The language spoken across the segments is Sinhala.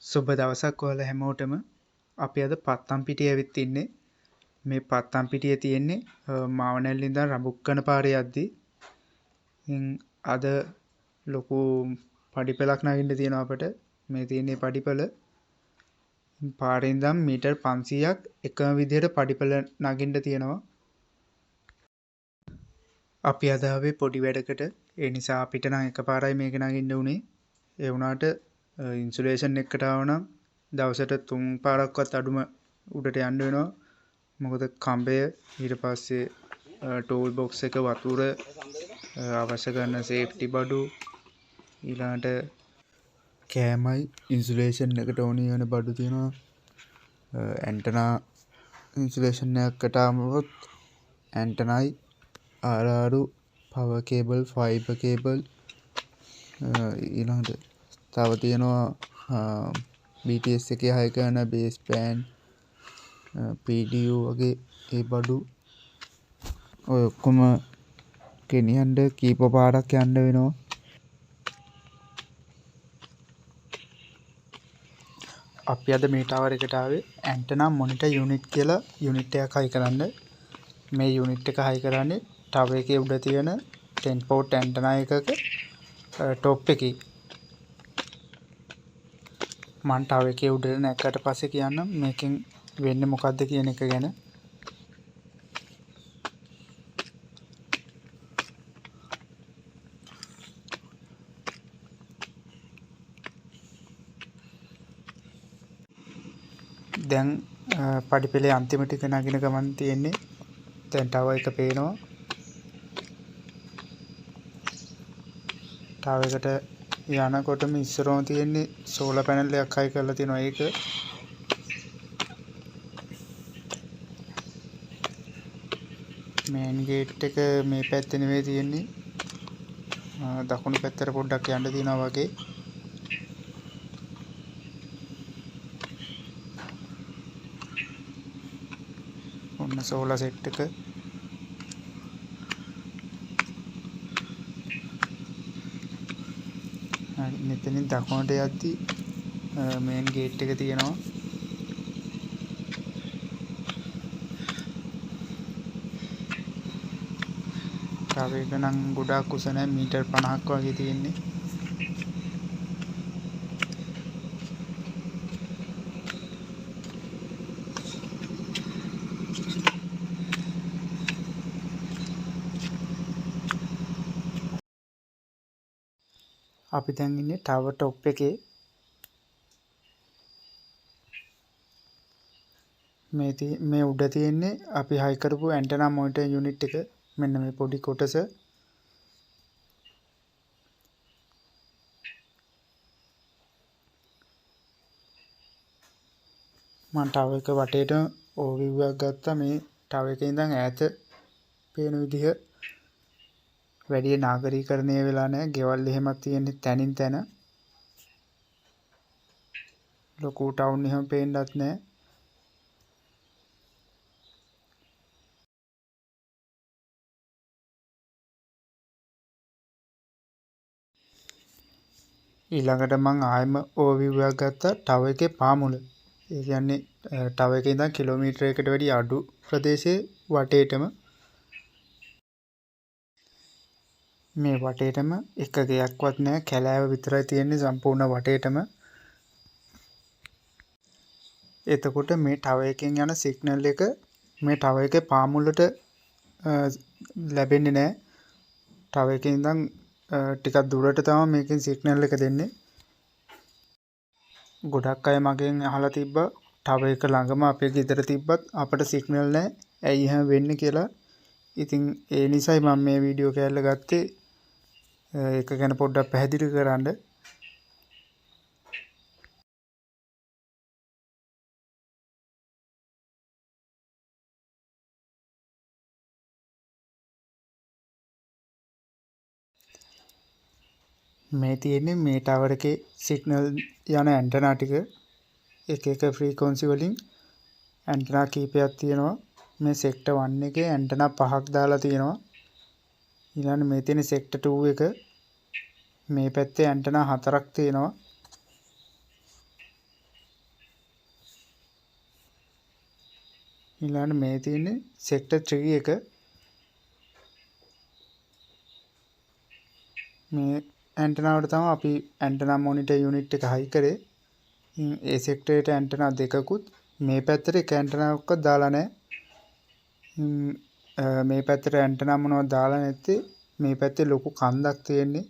සුබ දවසක් ඔයාලා හැමෝටම. අපි අද පත්තම්පිටිය ඇවිත් ඉන්නේ. මේ පත්තම්පිටිය තියෙන්නේ මාවනැල්ල ඉඳන් රඹුක්කන පාරේ යද්දී. අද ලොකු පඩිපෙලක් නගින්න තියෙනවා අපට. මේ තියෙන්නේ පඩිපෙල. පාරේ ඉඳන් මීටර් 500ක් එකම විදිහට පඩිපෙල නගින්න තියෙනවා. අපි අද ආවේ පොඩි වැඩකට. ඒ නිසා අපිට නම් එකපාරයි මේක නගින්න උනේ. ඒ වුණාට ඉන්සුලේෂන් එකට ආව නම් දවසට 3 පාරක්වත් අඩුම උඩට යන්න වෙනවා. මොකද කඹය ඊට පස්සේ ටූල් බොක්ස් එක වතුර අවශ්‍ය කරන සේෆ්ටි බඩු ඊළඟට කෑමයි ඉන්සුලේෂන් එකට ඕනි වෙන බඩු තියෙනවා. ඇන්ටනා ඉන්සුලේෂන් එකකට ආවොත් ඇන්ටනයි ආරාරු පවර් කේබල් ෆයිබර් කේබල් ඊළඟට තව තියෙනවා BTS එකේ හයි කරන බේස් පෑන් PDU වගේ ඒ බඩු ඔය ඔක්කොම ගෙනියන්න කීප පාරක් යන්න වෙනවා. අපි අද මේ ටවර් එකට ආවේ ඇන්ටනා මොනිටර් යුනිට් කියලා යුනිට් එකක් හයි කරන්න. මේ යුනිට් එක හයි කරන්නේ ටවර් එකේ උඩ තියෙන 10 පෝට් ඇන්ටනා එකක টොප් එකේ. මම ටවර් එකේ උඩට නැග්ගට පස්සේ කියන්නම් මේකෙන් වෙන්නේ මොකද්ද කියන එක ගැන. දැන් පඩිපෙළේ අන්තිම ටික නගින ගමන් තියෙන්නේ. දැන් ටවර් එක පේනවා. ටවර් එකට යනකොටම ඉස්සරහම තියෙන්නේ සෝලර් පැනල් එකක් හයි කරලා තියෙනවා. ඒක මේන් ගේට් එක මේ පැත්තේ නෙවෙයි තියෙන්නේ. දකුණු පැත්තට පොඩ්ඩක් යන්න තියෙනවා වගේ. ඔන්න සෝලර් සෙට් එක. මෙතනින් දකුණට යද්දී මේන් ගේට් එක තියෙනවා. තව එක නම් ගොඩාක් උස නැහැ, මීටර් 50ක් වගේ තියෙන්නේ. අපි දැන් ඉන්නේ ටවර් টොප් එකේ. මේ උඩ තියෙන්නේ අපි හයි කරපු ඇන්ටනා මොනිටර් යුනිට් එක. මෙන්න මේ පොඩි කොටස. මම ටවර් එක වටේට ඕවර්විව් එකක් ගත්තා. මේ ටවර් එකේ ඉඳන් ඈත පේන විදිහ වැඩි නාගරීකරණය වෙලා නැහැ. ගෙවල් එහෙමත් තියෙන්නේ තැනින් තැන. ලොකු ටවුන් එහෙම පේන්නත් නැහැ. ඊළඟට මම ආයෙම ඕවර්විව් එකක් ගත්තා ටවර් එකේ පාමුල. ඒ කියන්නේ ටවර් එකේ ඉඳන් කිලෝමීටරයකට වැඩි අඩු ප්‍රදේශයේ වටේටම මේ වටේටම එක ගයක්වත් නැහැ. කැලෑව විතරයි තියෙන්නේ සම්පූර්ණ වටේටම. එතකොට මේ ටවර් එකෙන් යන සිග්නල් එක මේ ටවර් එකේ පාමුලට ලැබෙන්නේ නැහැ. ටවර් එකේ ඉඳන් ටිකක් දුරට තමයි මේකෙන් සිග්නල් එක දෙන්නේ. ගොඩක් අය මගෙන් අහලා තිබ්බා ටවර් එක ළඟම අපේ ගෙදර තිබ්බත් අපට සිග්නල් නැහැ. ඇයි එහෙම වෙන්නේ කියලා. ඉතින් ඒ නිසයි මම මේ වීඩියෝ කෑල්ල ගත්තේ. ඒක ගැන පොඩ්ඩක් පැහැදිලි කරන්න. මේ තියෙන්නේ මේ ටවර් එකේ සිග්නල් යන ඇන්ටනා ටික. එක එක ෆ්‍රීකවන්සි වලින් ඇන්ටනා කීපයක් තියෙනවා. මේ සෙක්ටර් 1 එකේ ඇන්ටනා 5ක් දාලා තියෙනවා. ඊළඟ මේ තියෙන සෙක්ටර් 2 එක. මේ පැත්තේ ඇන්ටනා 4ක් තියෙනවා. ඊළඟ මේ තියෙන්නේ sector 3 එක. මේ ඇන්ටනාවට තමයි අපි ඇන්ටනා මොනිටර් යුනිට් එක හයි කරේ. ඒ sector එකට ඇන්ටනා දෙකකුත් මේ පැත්තට එක ඇන්ටනාවක්වත් දාලා නැහැ. මේ පැත්තට ඇන්ටනා මොනවද දාලා නැත්තේ? මේ පැත්තේ ලොකු කන්දක් තියෙන්නේ.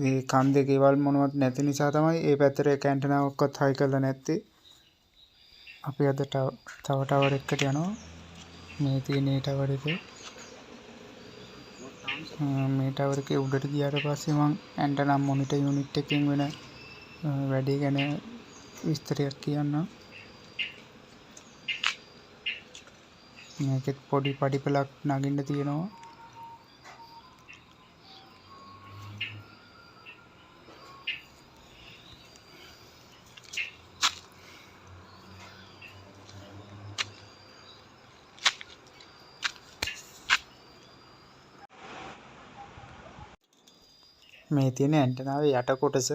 මේ කන්දේ ගෙවල් මොනවත් නැති නිසා තමයි මේ පැත්තට එක ඇන්ටනාවක්වත් හයි කරලා නැත්තේ. අපි අද තව ටවර් එකකට යනවා. මේ තියෙන ඒ ටවර් එක. මේ ටවර් එකේ උඩට ගියාට පස්සේ මම ඇන්ටනා මොනිටර් යුනිට් එකකින් වෙන වැඩේ ගැන විස්තරයක් කියන්නම්. මේකෙත් පොඩි පඩිපලක් නගින්න තියෙනවා. මේ තියෙන ඇන්ටනාවේ යට කොටස.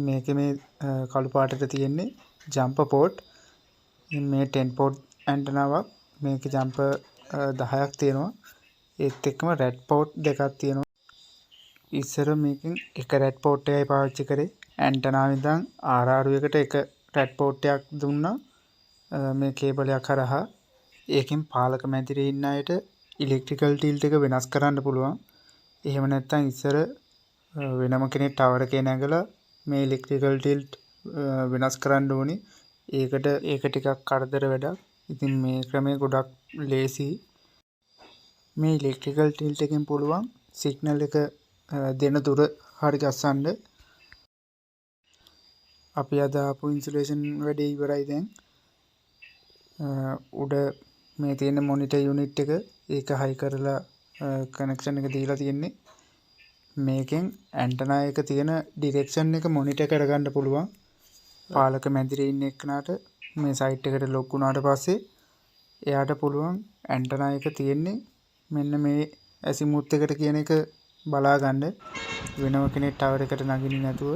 මේකේ මේ කළු පාටට තියෙන්නේ ජම්පර් පෝට්. මේ 10 පෝට් ඇන්ටනාවක්. මේකේ ජම්පර් 10ක් තියෙනවා. ඒත් එක්කම රෙඩ් පෝට් දෙකක් තියෙනවා. ඉස්සර මේකෙන් එක රෙඩ් පෝට් එකයි පාවිච්චි කරේ. ඇන්ටනාව ඉඳන් RR එකට එක රෙඩ් පෝට් එකක් දුන්නා. මේ කේබල් එක හරහා ඒකෙන් පාලක මැදිරියේ ඉන්න අයට ඉලෙක්ට්‍රිකල් ටිල්ට් එක වෙනස් කරන්න පුළුවන්. එහෙම නැත්නම් ඉස්සර වෙනම කෙනෙක් ටවර් එකේ නැගලා මේ ඉලෙක්ට්‍රිකල් ටිල්ට් වෙනස් කරන්න ඕනේ. ඒක ටිකක් කරදර වැඩක්. ඉතින් මේ ක්‍රමය ගොඩක් ලේසි. මේ ඉලෙක්ට්‍රිකල් ටිල්ට් එකෙන් පුළුවන් සිග්නල් එක දෙන දුර හරි ගස්සන්න. අපි අද ආපු ඉන්සුලේෂන් වැඩේ ඉවරයි දැන්. උඩ මේ තියෙන මොනිටර් යුනිට් එක ඒක හයි කරලා කනෙක්ෂන් එක දීලා තියෙන්නේ. මේකෙන් ඇන්ටනා එක තියෙන ඩිරෙක්ෂන් එක මොනිටර් කරගන්න පුළුවන්. පාලක මැදිරියේ ඉන්න එක්කනට මේ සයිට් එකට ලොග් වුණාට පස්සේ එයාට පුළුවන් ඇන්ටනා එක තියෙන්නේ මෙන්න මේ azimuth එකට කියන එක බලා ගන්න. වෙනම කෙනෙක් ටවර් එකට නගින්නේ නැතුව.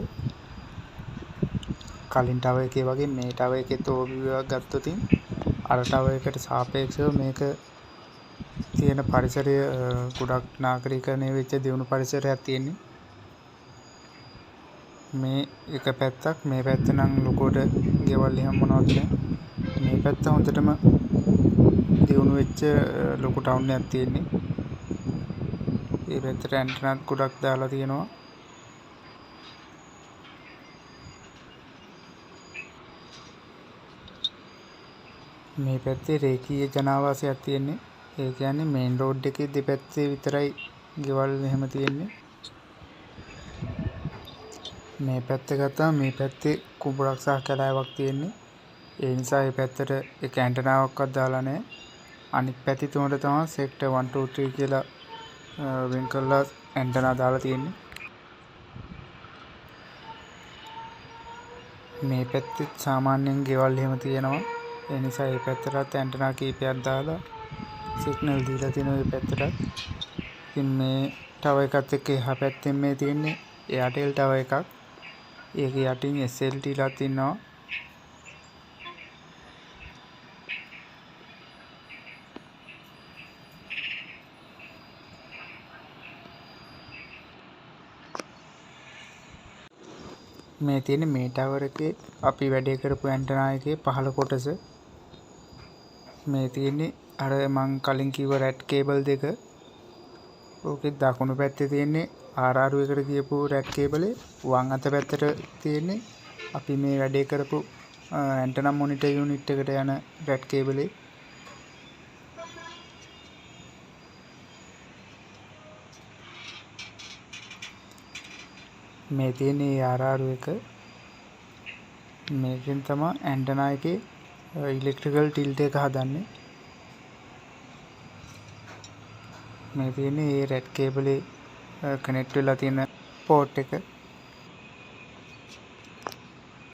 කලින් ටවර් එකේ වගේ මේ ටවර් එකෙත් ඕවර්විව් එකක් ගත්තොත් අර ටවර් එකට සාපේක්ෂව මේක තියෙන පරිසරය ගොඩක් නාගරිකරණය වෙච්ච දියුණු පරිසරයක් තියෙන්නේ. මේ එක පැත්තක්. මේ පැත්ත නම් ලොකෝට ගෙවල් එහෙම මොනවද නැහැ. මේ පැත්ත හොඳටම දියුණු වෙච්ච ලොකු ටවුන් එකක් තියෙන්නේ. මේ පැත්තට ඇන්ටනාත් ගොඩක් දාලා තියෙනවා. මේ පැත්තේ රේඛීය ජනාවාසයක් තියෙන්නේ. ඒ කියන්නේ මේන් රෝඩ් එකේ දෙපැත්තේ විතරයි ගෙවල් එහෙම තියෙන්නේ. මේ පැත්ත ගත්තාම මේ පැත්තේ කුඹරක් සහ කැලෑවක් තියෙන්නේ. ඒ නිසා මේ පැත්තට එක ඇන්ටනාවක්වත් දාලා නැහැ. අනිත් පැති තුනට තමයි sector 1 2 3 කියලා වෙන් කරලා ඇන්ටනා දාලා තියෙන්නේ. මේ පැත්තේ සාමාන්‍යයෙන් ගෙවල් එහෙම තියෙනවා. ඒ නිසා මේ පැත්තට ඇන්ටනා කීපයක් දාලා සිග්නල් දීලා තියෙනවා මේ පැත්තට. ඉතින් මේ ටවර් එකත් එක්ක එහා පැත්තෙන් මේ තියෙන්නේ එයාටෙල් ටවර් එකක්. ඒක යටින් SLT ලාත් ඉන්නවා. මේ තියෙන්නේ මේ ටවර් එකේ අපි වැඩේ කරපු ඇන්ටනා එකේ පහළ කොටස. මේ තියෙන්නේ අර මං කලින් කිව්ව රැඩ් කේබල් දෙක. ඕකේ දකුණු පැත්තේ තියෙන්නේ RR එකට ගියපු රැඩ් කේබලේ. වම් අත පැත්තට තියෙන්නේ අපි මේ වැඩේ කරපු ඇන්ටනා මොනිටර් යුනිට් එකට යන රැඩ් කේබලේ. මේ තියෙන්නේ RR එක. මේකෙන් තමයි ඇන්ටනා එකේ ඉලෙක්ට්‍රිකල් ටිල්ට් එක හදන්නේ. මේ තියෙන්නේ මේ රෙඩ් කේබලේ කනෙක්ට් වෙලා තියෙන පෝට් එක.